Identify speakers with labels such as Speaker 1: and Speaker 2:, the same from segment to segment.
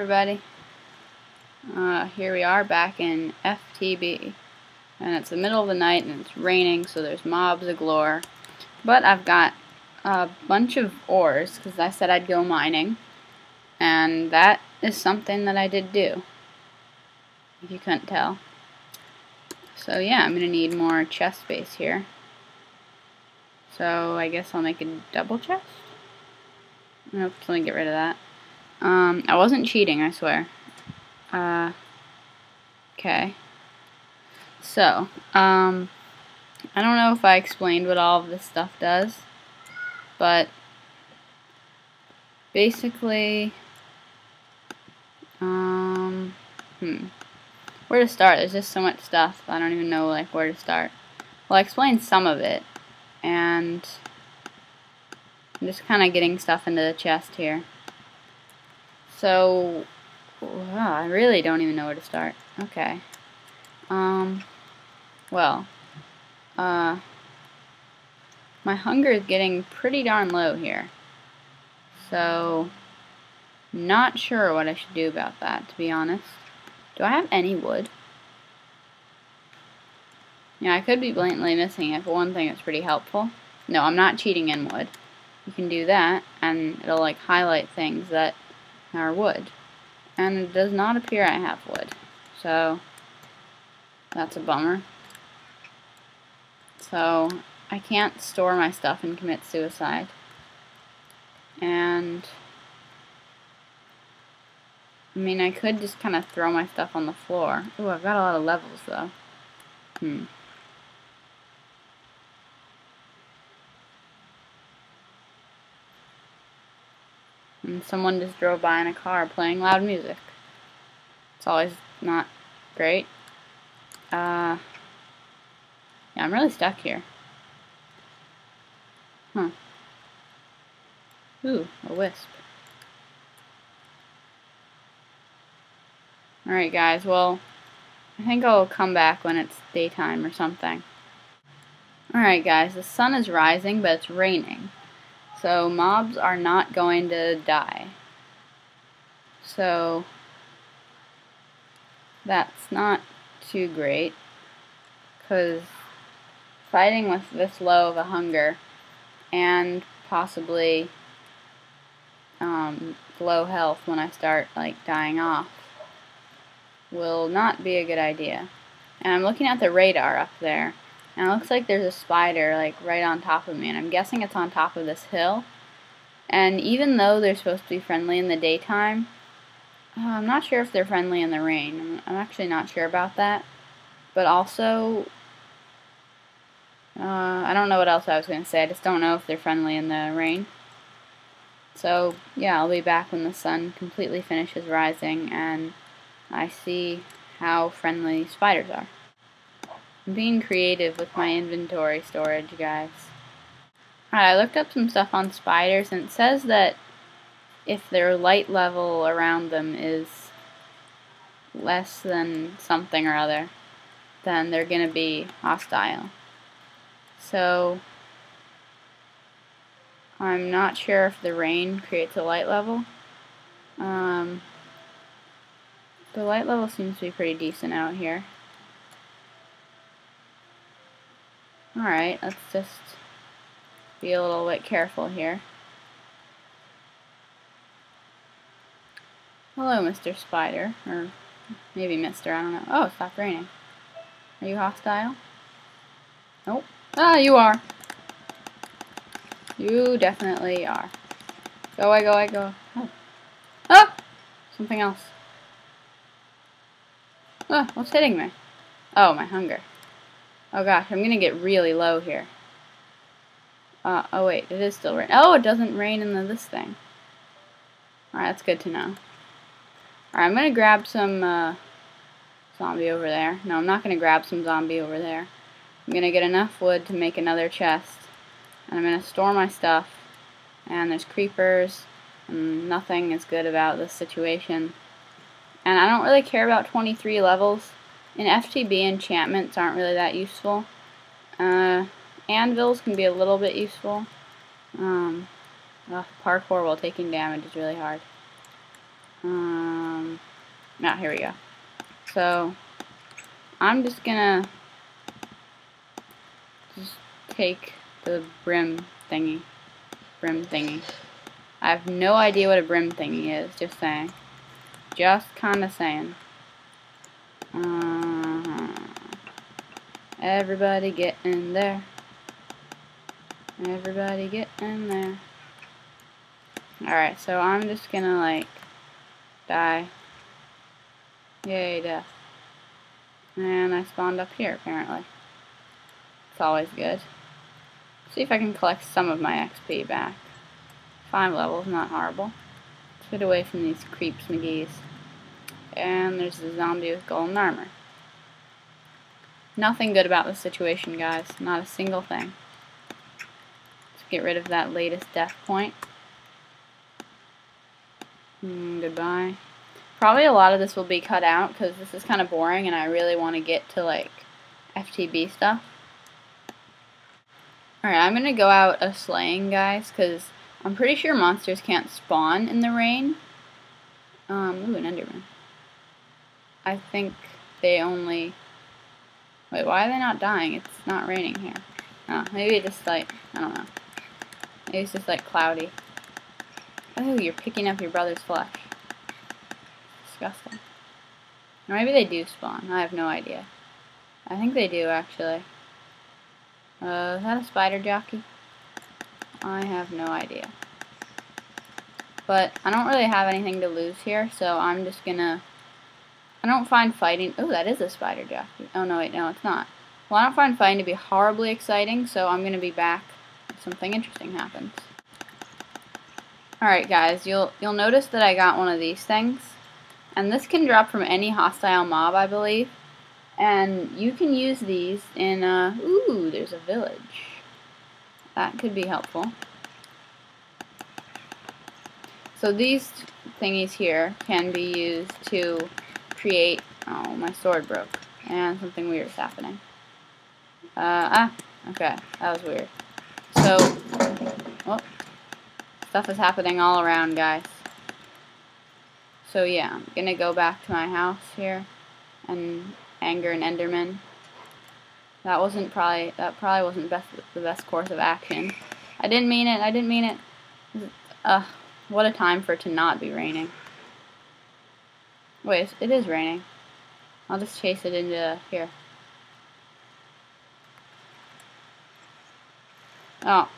Speaker 1: everybody. Here we are back in FTB, and it's the middle of the night and it's raining, so there's mobs galore. But I've got a bunch of ores because I said I'd go mining, and that is something that I did do, if you couldn't tell. So yeah, I'm gonna need more chest space here. So I guess I'll make a double chest. Nope, let me get rid of that. I wasn't cheating, I swear. Okay. So, I don't know if I explained what all of this stuff does, but basically, where to start? There's just so much stuff, I don't even know, like, where to start. Well, I explained some of it, and I'm just kind of getting stuff into the chest here. So, wow, I really don't even know where to start. Okay. Well, my hunger is getting pretty darn low here. So, not sure what I should do about that, to be honest. Do I have any wood? Yeah, I could be blatantly missing it, but one thing that's pretty helpful. No, I'm not cheating in wood. You can do that, and it'll, like, highlight things that are wood. And it does not appear I have wood. So, that's a bummer. So, I can't store my stuff and commit suicide. And, I mean, I could just kind of throw my stuff on the floor. Ooh, I've got a lot of levels, though. And someone just drove by in a car playing loud music. It's always not great. Yeah, I'm really stuck here. Huh. Ooh, a wisp. Alright guys, well, I think I'll come back when it's daytime or something. Alright guys, the sun is rising, but it's raining. So mobs are not going to die. So that's not too great, because fighting with this low of a hunger and possibly low health when I start like dying off will not be a good idea. And I'm looking at the radar up there, and it looks like there's a spider like right on top of me, and I'm guessing it's on top of this hill. And even though they're supposed to be friendly in the daytime, I'm not sure if they're friendly in the rain. I'm actually not sure about that. But also, I don't know what else I was going to say. I just don't know if they're friendly in the rain. So, yeah, I'll be back when the sun completely finishes rising and I see how friendly spiders are. I'm being creative with my inventory storage, guys. Alright, I looked up some stuff on spiders, and it says that if their light level around them is less than something or other, then they're going to be hostile. So, I'm not sure if the rain creates a light level. The light level seems to be pretty decent out here. Alright, let's just be a little bit careful here. Hello, Mr. Spider. Or maybe Mr. I don't know. Oh, it stopped raining. Are you hostile? Nope. Ah, you are. You definitely are. Go away, go away, go. Oh. Ah! Something else. Ah, what's hitting me? Oh, my hunger. Oh gosh, I'm gonna get really low here. Oh wait, it is still raining. Oh, it doesn't rain in this thing. Alright, that's good to know. Alright, I'm gonna grab some zombie over there. No, I'm not gonna grab some zombie over there. I'm gonna get enough wood to make another chest. And I'm gonna store my stuff. And there's creepers. And nothing is good about this situation. And I don't really care about 23 levels. In FTB, enchantments aren't really that useful. Anvils can be a little bit useful. Parkour while taking damage is really hard. Ah, here we go. So I'm just gonna take the brim thingy. I have no idea what a brim thingy is, just saying. Just kinda saying. Everybody get in there. Everybody get in there. Alright, so I'm just gonna, like, die. Yay, death. And I spawned up here, apparently. It's always good. See if I can collect some of my XP back. 5 levels, not horrible. Let's get away from these creeps McGee's. And there's the zombie with golden armor. Nothing good about this situation, guys. Not a single thing. Let's get rid of that latest death point. Goodbye. Probably a lot of this will be cut out because this is kind of boring and I really want to get to, like, FTB stuff. Alright, I'm going to go out a slaying, guys, because I'm pretty sure monsters can't spawn in the rain. Ooh, an Enderman. I think they only... Wait, why are they not dying? It's not raining here. Oh, maybe it just, like, I don't know. Maybe it's just, like, cloudy. Oh, you're picking up your brother's flesh. Disgusting. Or maybe they do spawn. I have no idea. I think they do, actually. Is that a spider jockey? I have no idea. But I don't really have anything to lose here, so I'm just gonna... I don't find fighting... Oh, that is a spider jockey. Oh, no, wait, no, it's not. Well, I don't find fighting to be horribly exciting, so I'm gonna be back if something interesting happens. Alright, guys, you'll notice that I got one of these things. And this can drop from any hostile mob, I believe. And you can use these in, ooh, there's a village. That could be helpful. So these thingies here can be used to create, oh, my sword broke. And something weird is happening. Okay, that was weird. So, oh, stuff is happening all around, guys. So yeah, I'm gonna go back to my house here and anger an Enderman. That probably wasn't the best course of action. I didn't mean it. What a time for it to not be raining. Wait, it is raining. I'll just chase it into here. Oh.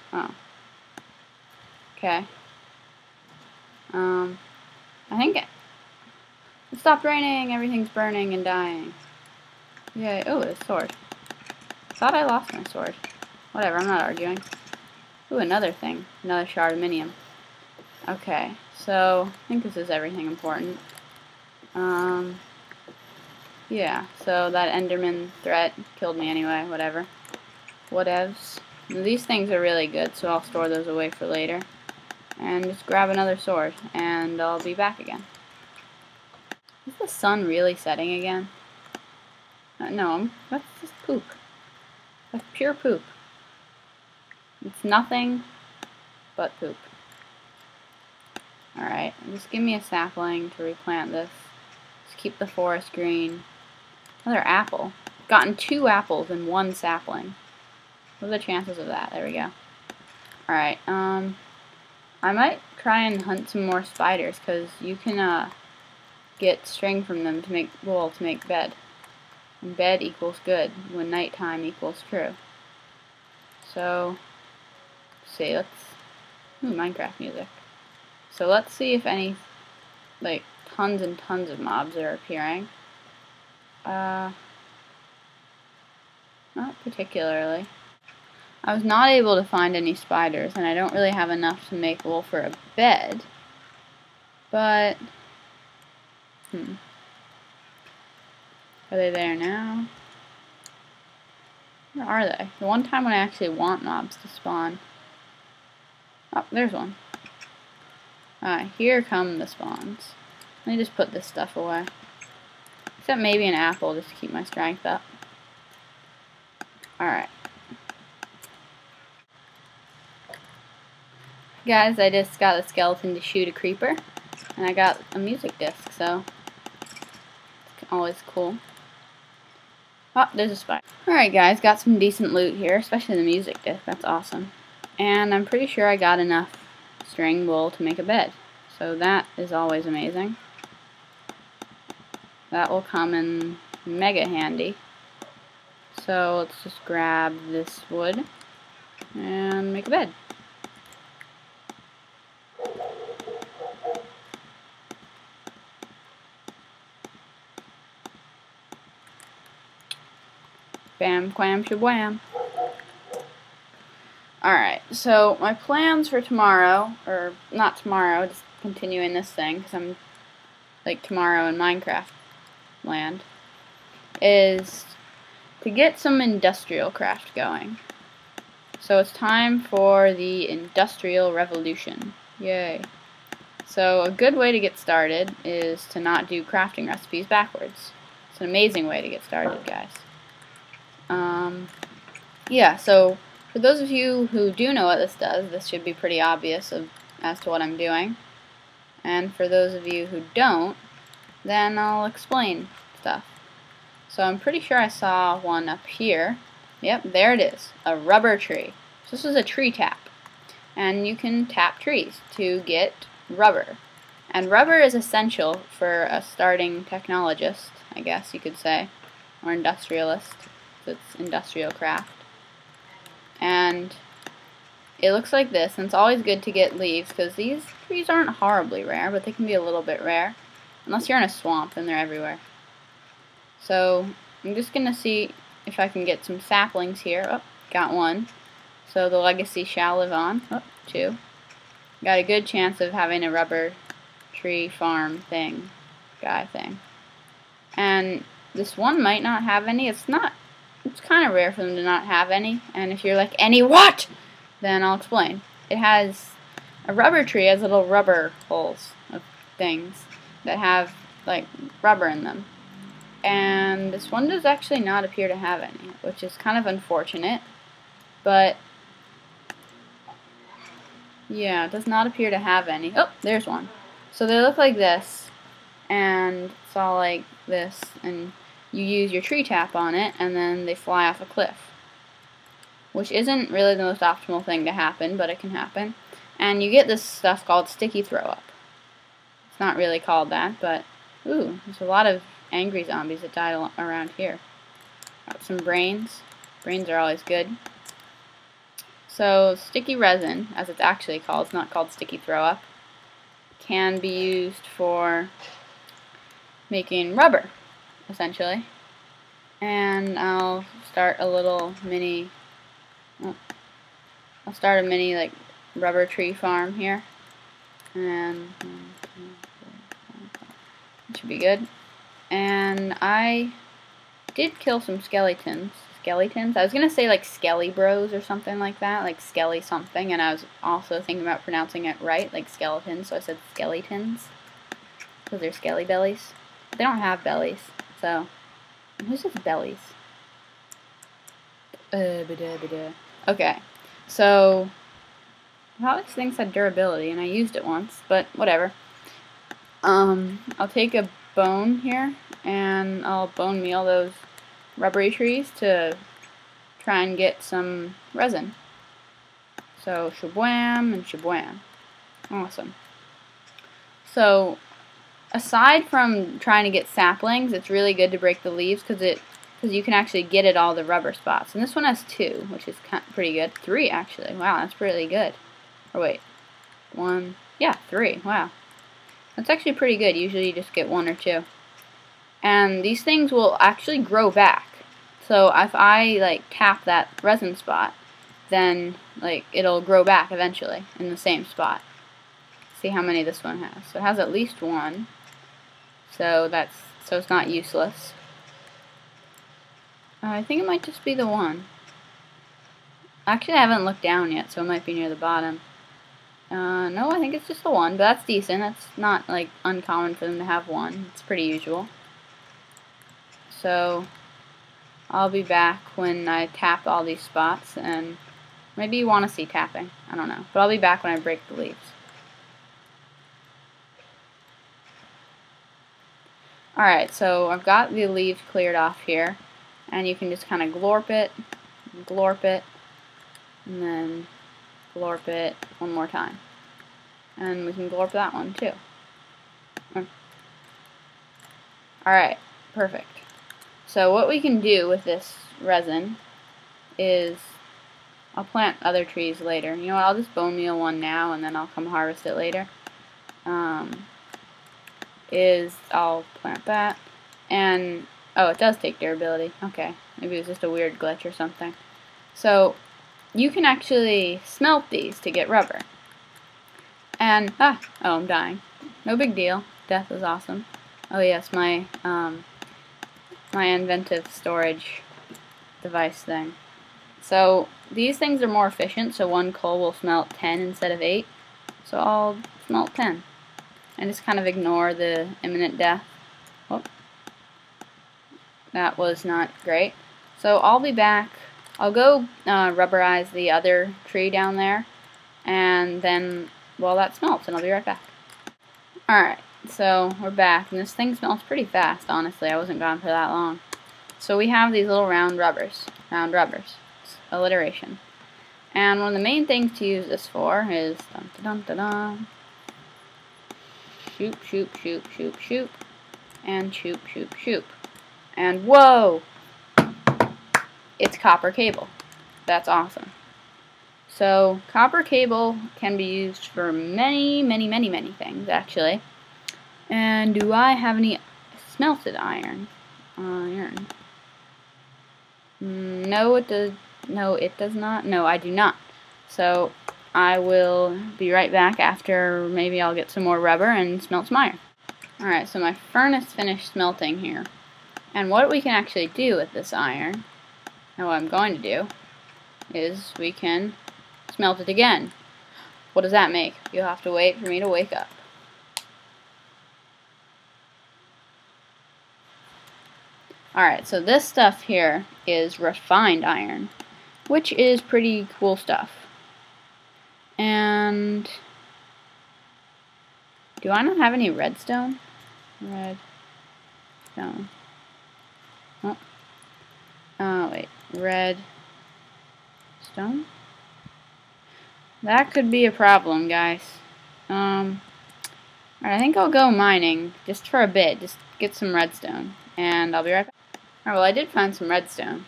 Speaker 1: Okay. I think it stopped raining, everything's burning and dying. Yay. Oh, a sword. Thought I lost my sword. Whatever, I'm not arguing. Ooh, another thing. Another shard of minium. Okay, so I think this is everything important. Yeah, so that Enderman threat killed me anyway, whatever. Whatevs. These things are really good, so I'll store those away for later. And just grab another sword, and I'll be back again. Is the sun really setting again? No, that's just poop. That's pure poop. It's nothing but poop. Alright, just give me a sapling to replant this. Just keep the forest green. Another apple. Gotten 2 apples and 1 sapling. What are the chances of that? There we go. Alright, I might try and hunt some more spiders, because you can, get string from them to make wool to make bed. And bed equals good when nighttime equals true. So, let's see, Minecraft music. So let's see if any, like, tons and tons of mobs are appearing. Not particularly. I was not able to find any spiders, and I don't really have enough to make wool for a bed. But, are they there now? Where are they? The one time when I actually want mobs to spawn. Oh, there's one. Here come the spawns. Let me just put this stuff away. Except maybe an apple just to keep my strength up. Alright. Guys, I just got a skeleton to shoot a creeper. And I got a music disc, so always cool. Oh, there's a spider. Alright guys, got some decent loot here, especially the music disc. That's awesome. And I'm pretty sure I got enough string wool to make a bed. So that is always amazing. That will come in mega handy. So let's just grab this wood and make a bed. Bam, quam, shabwam. Alright, so my plans for tomorrow, or not tomorrow, just continuing this thing, because I'm like tomorrow in Minecraft land, is to get some IndustrialCraft going. So it's time for the Industrial Revolution. Yay. So a good way to get started is to not do crafting recipes backwards. It's an amazing way to get started, guys. Yeah, so for those of you who do know what this does, this should be pretty obvious as to what I'm doing. And for those of you who don't, then I'll explain stuff. So I'm pretty sure I saw one up here. Yep, there it is, a rubber tree. So this is a tree tap. And you can tap trees to get rubber. And rubber is essential for a starting technologist, I guess you could say, or industrialist. So it's IndustrialCraft. And it looks like this, and it's always good to get leaves, because these trees aren't horribly rare, but they can be a little bit rare. Unless you're in a swamp, then they're everywhere. So I'm just going to see if I can get some saplings here. Oh, got one. So the legacy shall live on. Oh, two. Got a good chance of having a rubber tree farm guy thing. And this one might not have any. It's kind of rare for them to not have any. And if you're like, any what? Then I'll explain. It has, a rubber tree has little rubber holes of things that have like rubber in them. And this one does actually not appear to have any, which is kind of unfortunate. But yeah, it does not appear to have any. Oh, there's one. So they look like this, and it's all like this, and you use your tree tap on it, and then they fly off a cliff. Which isn't really the most optimal thing to happen, but it can happen. And you get this stuff called sticky throw up. It's not really called that, but ooh, there's a lot of angry zombies that died around here. Got some brains. Brains are always good. So sticky resin, as it's actually called, it's not called sticky throw up, can be used for making rubber, essentially. And I'll start a little mini, like rubber tree farm here, and it should be good. And I did kill some skeletons. I was gonna say like Skelly Bros or something like that, like Skelly something, and I was also thinking about pronouncing it right, like skeletons, so I said skeletons, because they're skelly bellies. They don't have bellies, so who's just bellies? Okay, so all these things had durability, and I used it once, but whatever. I'll take a bone here, and I'll bone meal those rubbery trees to try and get some resin. So shabwam and shabwam. Awesome. So aside from trying to get saplings, it's really good to break the leaves because you can actually get at all the rubber spots. And this one has 2, which is pretty good. 3 actually. Wow, that's really good. Or wait, 1. Yeah, 3. Wow, that's actually pretty good. Usually you just get 1 or 2. And these things will actually grow back. So if I like tap that resin spot, then like it'll grow back eventually in the same spot. See how many this one has. So it has at least 1. So it's not useless. I think it might just be the 1. Actually, I haven't looked down yet, so it might be near the bottom. No, I think it's just the 1, but that's decent. That's not like uncommon for them to have 1. It's pretty usual. So I'll be back when I tap all these spots, and maybe you want to see tapping. I don't know. But I'll be back when I break the leaves. Alright, so I've got the leaves cleared off here, and you can just kind of glorp it, and then glorp it one more time. And we can glorp that one too. Alright, perfect. So what we can do with this resin is, I'll plant other trees later. You know what, I'll just bone meal one now and then I'll come harvest it later. I'll plant that. And, oh, it does take durability. Okay, maybe it was just a weird glitch or something. So, you can actually smelt these to get rubber. And, oh, I'm dying. No big deal. Death is awesome. Oh yes, my inventive storage device thing. So, these things are more efficient, so one coal will smelt 10 instead of 8. So I'll smelt 10. And just kind of ignore the imminent death. Oh, that was not great. So I'll be back. I'll go rubberize the other tree down there, and then, well, that smelts, and I'll be right back. Alright, so we're back, and this thing smells pretty fast, honestly. I wasn't gone for that long. So we have these little round rubbers. It's alliteration. And one of the main things to use this for is dun dun dun dun. Shoop, shoop, shoop, shoop, shoop. And shoop, shoop, shoop. And whoa! It's copper cable. That's awesome. So, copper cable can be used for many, many, many, many things, actually. And do I have any smelted iron? No, it does. No, it does not. No, I do not. So, I will be right back after maybe I'll get some more rubber and smelt some iron. Alright, so my furnace finished smelting here. And what we can actually do with this iron, and what I'm going to do, is we can smelt it again. What does that make? You'll have to wait for me to wake up. Alright, so this stuff here is refined iron, which is pretty cool stuff. And do I not have any redstone? Redstone. Oh, wait. Redstone? That could be a problem, guys. Alright, I think I'll go mining just for a bit. Just get some redstone. And I'll be right back. Alright, well, I did find some redstone.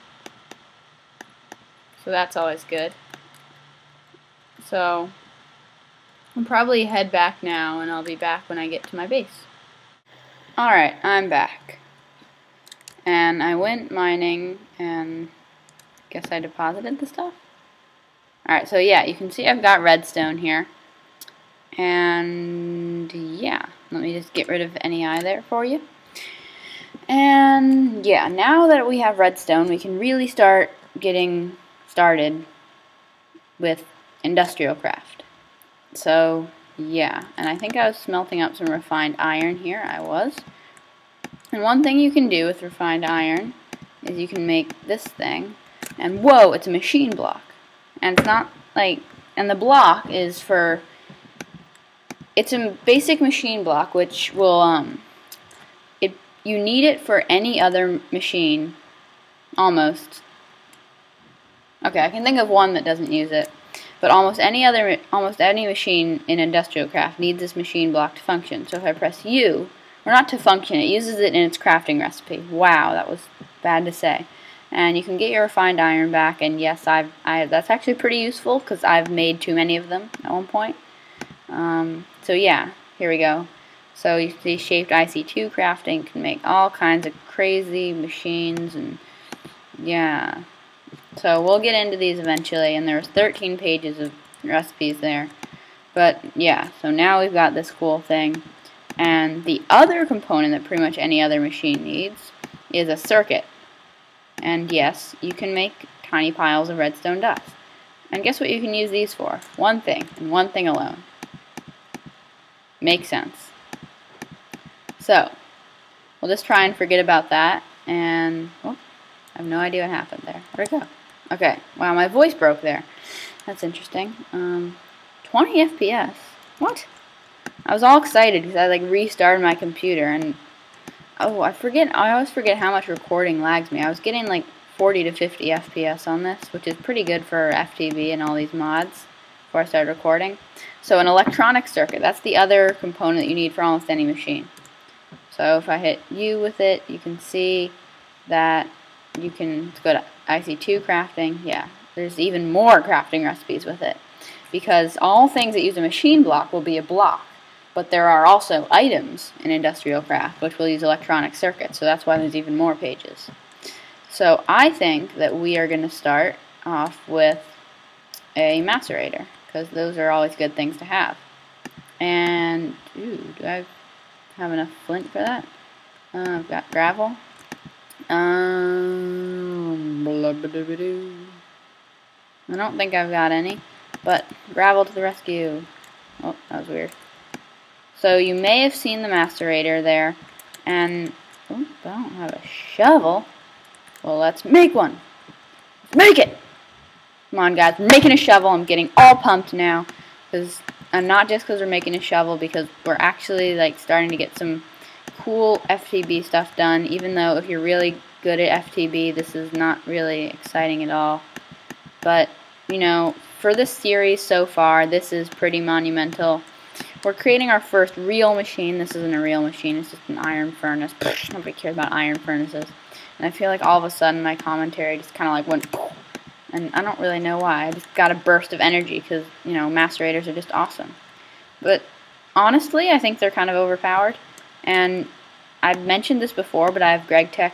Speaker 1: So that's always good. So, I'll probably head back now, and I'll be back when I get to my base. Alright, I'm back. And I went mining, and guess I deposited the stuff? Alright, so yeah, you can see I've got redstone here. And yeah, let me just get rid of any eye there for you. And yeah, now that we have redstone, we can really start getting started with IndustrialCraft. So yeah, and I think I was smelting up some refined iron here. I was. And one thing you can do with refined iron is you can make this thing. And whoa, it's a machine block. And it's not like, and the block is for, it's a basic machine block which will, you need it for any other machine, almost. Okay, I can think of one that doesn't use it. But almost any machine in IndustrialCraft needs this machine block to function. So if I press U, or not to function, it uses it in its crafting recipe. Wow, that was bad to say. And you can get your refined iron back, and yes, that's actually pretty useful because I've made too many of them at one point. So yeah, here we go. So you see shaped IC2 crafting can make all kinds of crazy machines, and yeah. So we'll get into these eventually, and there's 13 pages of recipes there. But yeah, so now we've got this cool thing. And the other component that pretty much any other machine needs is a circuit. And yes, you can make tiny piles of redstone dust. And guess what you can use these for? One thing, and one thing alone. Makes sense. So, we'll just try and forget about that, and, well, I have no idea what happened there. Where'd it go? Okay, wow, my voice broke there. That's interesting. 20 FPS. What? I was all excited because I, like, restarted my computer, and Oh, I always forget how much recording lags me. I was getting like 40 to 50 FPS on this, which is pretty good for FTV and all these mods before I started recording. So an electronic circuit, that's the other component that you need for almost any machine. So if I hit U with it, you can see that you can go to IC2 crafting. Yeah, there's even more crafting recipes with it, because all things that use a machine block will be a block. But there are also items in IndustrialCraft which will use electronic circuits, so that's why there's even more pages. So I think that we are going to start off with a macerator, because those are always good things to have. And, ooh, do I have enough flint for that? I've got gravel. I don't think I've got any, but gravel to the rescue. Oh, that was weird. So you may have seen the macerator there, and oh, I don't have a shovel. Well, let's make one. Let's make it! Come on, guys, we're making a shovel. I'm getting all pumped now, because not just because we're making a shovel, because we're actually like starting to get some cool FTB stuff done. Even though if you're really good at FTB, this is not really exciting at all. But you know, for this series so far, this is pretty monumental. We're creating our first real machine. This isn't a real machine, it's just an iron furnace. Nobody cares about iron furnaces. And I feel like all of a sudden my commentary just kind of like went, and I don't really know why. I just got a burst of energy because, you know, macerators are just awesome. But honestly, I think they're kind of overpowered. And I've mentioned this before, but I have GregTech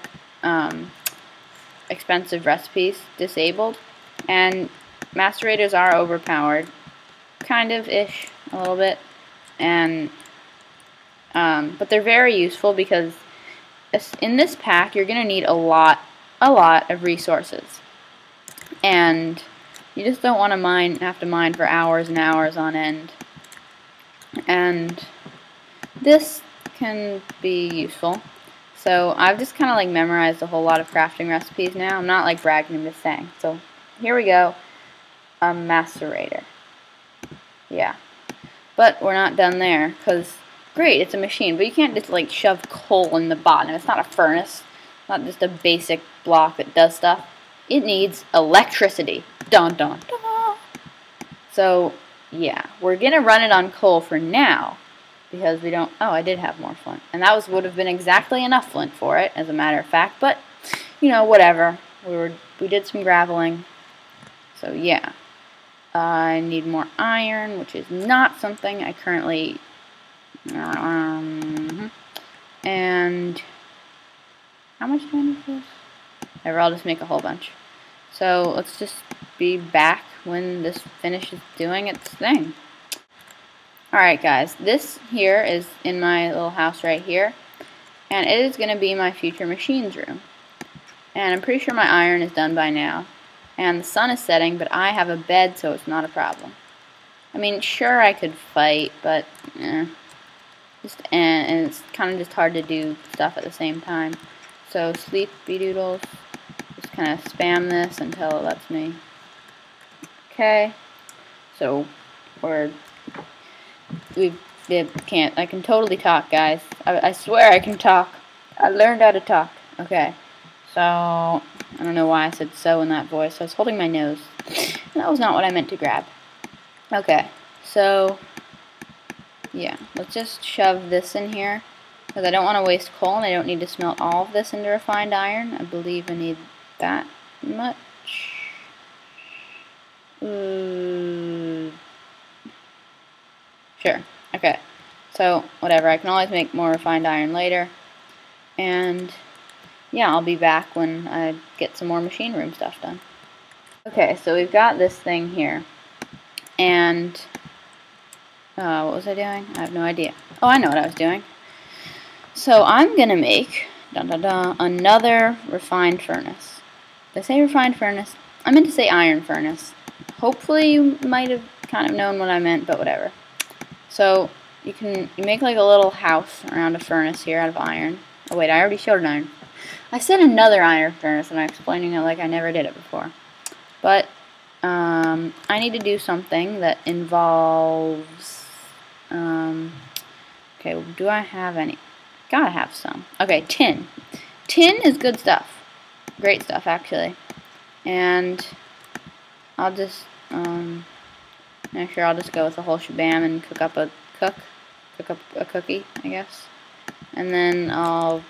Speaker 1: expensive recipes disabled. And macerators are overpowered, kind of-ish, a little bit. And but they're very useful because in this pack you're gonna need a lot of resources, and you just don't want to have to mine for hours and hours on end. And this can be useful. So I've just kind of like memorized a whole lot of crafting recipes now. I'm not like bragging, I'm just saying. So here we go, a macerator. Yeah. But we're not done there, because, great, it's a machine, but you can't just, like, shove coal in the bottom. It's not a furnace. It's not just a basic block that does stuff. It needs electricity. Dun, dun, dun. So, yeah, we're going to run it on coal for now, because we don't... Oh, I did have more flint. And that would have been exactly enough flint for it, as a matter of fact. But, you know, whatever. We did some graveling. So, yeah. I need more iron, which is not something I currently... And... how much do I need for this? Whatever, I'll just make a whole bunch. So, let's just be back when this finishes doing its thing. Alright guys, this here is in my little house right here. And it is going to be my future machines room. And I'm pretty sure my iron is done by now. And the sun is setting, but I have a bed, so it's not a problem. I mean, sure, I could fight, but and it's kind of just hard to do stuff at the same time. So, sleepy doodles, just kind of spam this until it lets me. Okay, so I can totally talk, guys. I swear I can talk. I learned how to talk. Okay. So, I don't know why I said so in that voice. I was holding my nose. That was not what I meant to grab. Okay, so, yeah, let's just shove this in here, because I don't want to waste coal, and I don't need to smelt all of this into refined iron. I believe I need that much. Sure, okay. So, whatever, I can always make more refined iron later. And... yeah, I'll be back when I get some more machine room stuff done. Okay, so we've got this thing here. And, what was I doing? I have no idea. Oh, I know what I was doing. So I'm going to make, another refined furnace. Did I say refined furnace? I meant to say iron furnace. Hopefully you might have kind of known what I meant, but whatever. So, you make like a little house around a furnace here out of iron. Oh wait, I already showed an iron. I said another iron furnace, and I'm explaining it like I never did it before. But, I need to do something that involves, okay, do I have any? Gotta have some. Okay, tin. Tin is good stuff. Great stuff, actually. And I'll just, I'll just go with the whole shabam and cook up a cookie, I guess. And then I'll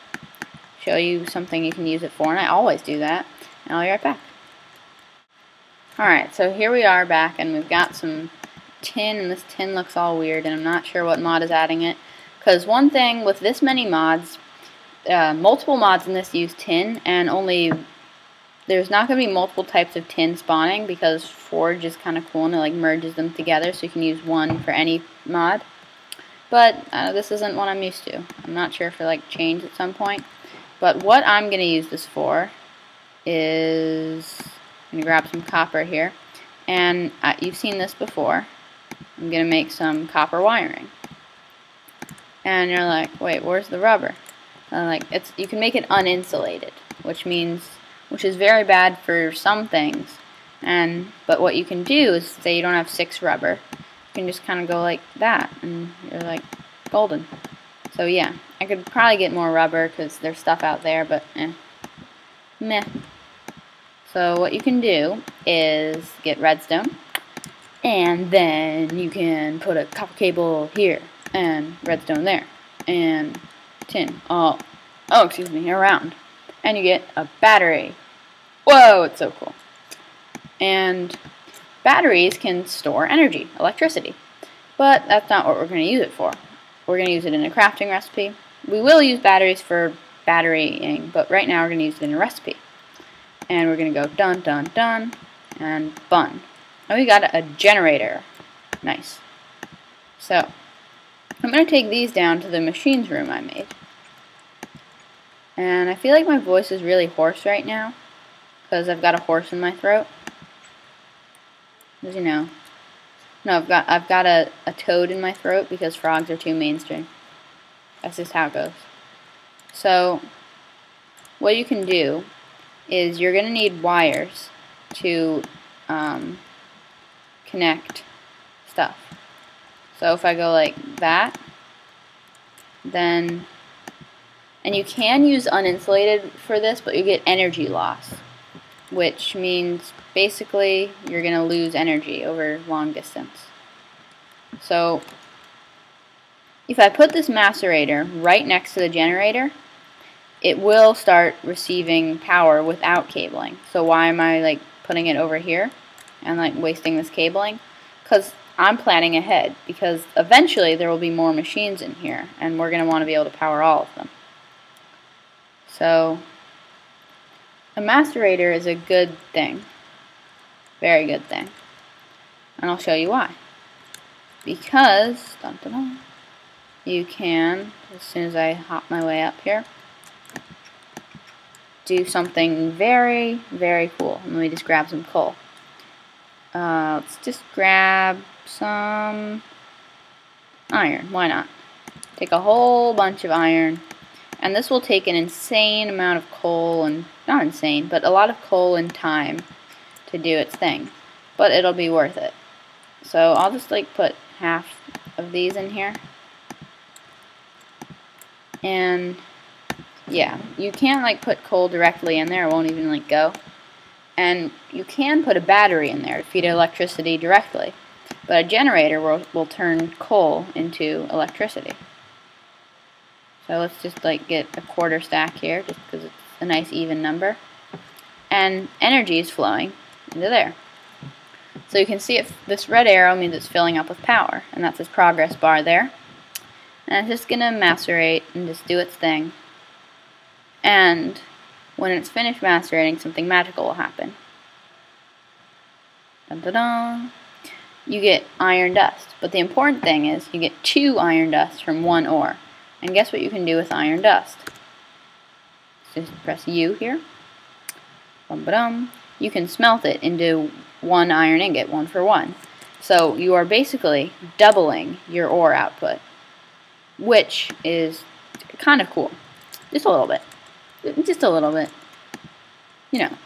Speaker 1: show you something you can use it for, and I always do that. And I'll be right back. Alright, so here we are back, and we've got some tin, and this tin looks all weird, and I'm not sure what mod is adding it. Because one thing with this many mods, multiple mods in this use tin, and there's not going to be multiple types of tin spawning, because Forge is kind of cool, and it like merges them together, so you can use one for any mod. But this isn't what I'm used to. I'm not sure if it'll like change at some point. But what I'm going to use this for is, I'm going to grab some copper here, and you've seen this before. I'm going to make some copper wiring. And you're like, wait, where's the rubber? And like, you can make it uninsulated, which is very bad for some things. But what you can do is, say you don't have 6 rubber, you can just kind of go like that, and you're like golden. So yeah, I could probably get more rubber because there's stuff out there, but meh. So what you can do is get redstone, and then you can put a copper cable here, and redstone there, and tin, excuse me, around. And you get a battery. Whoa, it's so cool. And batteries can store energy, electricity. But that's not what we're going to use it for. We're going to use it in a crafting recipe. We will use batteries for batterying, but right now we're going to use it in a recipe. And we're going to go dun, dun, dun, and bun. And we got a generator. Nice. So, I'm going to take these down to the machines room I made. And I feel like my voice is really hoarse right now, because I've got a horse in my throat. As you know. No, I've got a toad in my throat because frogs are too mainstream. That's just how it goes. So, what you can do is you're going to need wires to connect stuff. So if I go like that, then, and you can use uninsulated for this, but you get energy loss, which means basically you're going to lose energy over long distance. So if I put this macerator right next to the generator, it will start receiving power without cabling. So why am I like putting it over here and like wasting this cabling? Because I'm planning ahead, because eventually there will be more machines in here, and we're going to want to be able to power all of them. So a macerator is a good thing. Very good thing. And I'll show you why. Because, dun, dun, dun, you can, as soon as I hop my way up here, do something very, very cool. Let me just grab some coal. Let's just grab some iron. Why not? Take a whole bunch of iron. And this will take an insane amount of coal, and not insane, but a lot of coal and time to do its thing. But it'll be worth it. So I'll just like put half of these in here. And yeah, you can't like put coal directly in there, it won't even like go. And you can put a battery in there to feed electricity directly. But a generator will turn coal into electricity. So let's just like get a quarter stack here, just because it's a nice even number. And energy is flowing into there. So you can see this red arrow means it's filling up with power, and that's its progress bar there. And it's just going to macerate and just do its thing. And when it's finished macerating, something magical will happen. Dun, dun, dun. You get iron dust. But the important thing is you get 2 iron dust from 1 ore. And guess what you can do with iron dust? Just press U here. Bum-ba-dum. You can smelt it into 1 iron ingot, 1 for 1. So you are basically doubling your ore output, which is kind of cool. Just a little bit. Just a little bit. You know.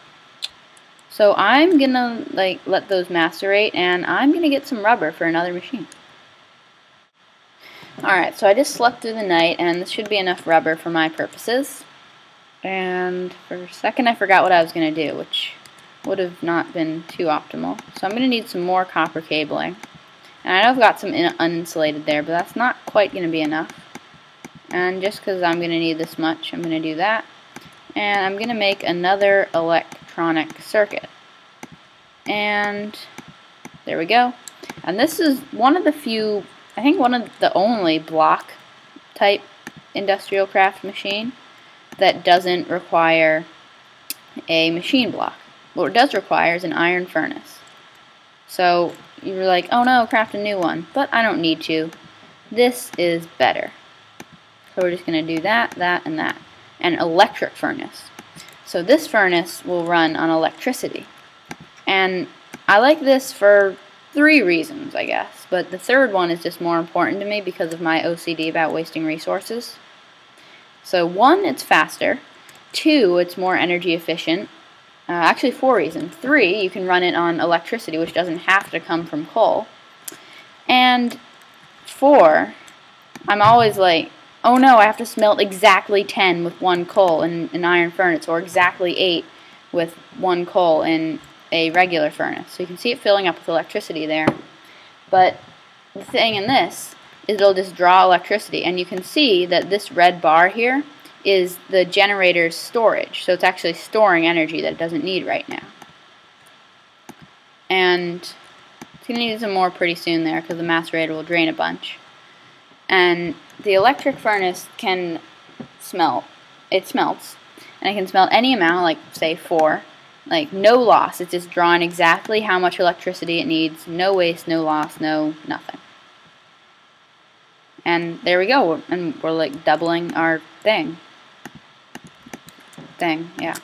Speaker 1: So I'm gonna like let those macerate, and I'm gonna get some rubber for another machine. Alright, so I just slept through the night, and this should be enough rubber for my purposes. And for a second I forgot what I was going to do, which would have not been too optimal. So I'm going to need some more copper cabling. And I know I've got some uninsulated there, but that's not quite going to be enough. And just because I'm going to need this much, I'm going to do that. And I'm going to make another electronic circuit. And there we go. And this is one of the few, I think one of the only block type IndustrialCraft machine that doesn't require a machine block. What it does require is an iron furnace. So you're like, oh no, craft a new one. But I don't need to. This is better. So we're just going to do that, that, and that. An electric furnace. So this furnace will run on electricity. And I like this for 3 reasons, I guess. But the third one is just more important to me because of my OCD about wasting resources. So 1, it's faster. 2, it's more energy efficient. Actually 4 reasons. 3, you can run it on electricity, which doesn't have to come from coal. And 4, I'm always like, oh no, I have to smelt exactly 10 with 1 coal in an iron furnace, or exactly 8 with 1 coal in a regular furnace. So you can see it filling up with electricity there. But the thing in this is it'll just draw electricity, and you can see that this red bar here is the generator's storage. So it's actually storing energy that it doesn't need right now. And it's going to need some more pretty soon there because the macerator will drain a bunch. And the electric furnace can smelt. It smelts. And it can smelt any amount, like say 4. Like no loss. It's just drawing exactly how much electricity it needs. No waste, no loss, no nothing. And there we go. And we're like doubling our thing. Yeah.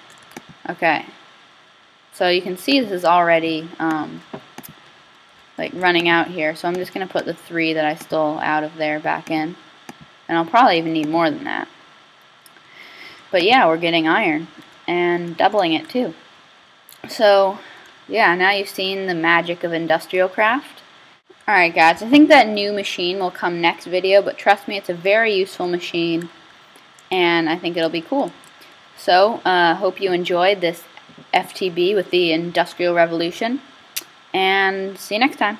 Speaker 1: Okay. So you can see this is already like running out here. So I'm just going to put the 3 that I stole out of there back in. And I'll probably even need more than that. But yeah, we're getting iron. And doubling it too. So, yeah, now you've seen the magic of IndustrialCraft. Alright guys, I think that new machine will come next video, but trust me, it's a very useful machine, and I think it'll be cool. So, hope you enjoyed this FTB with the Industrial Revolution, and see you next time.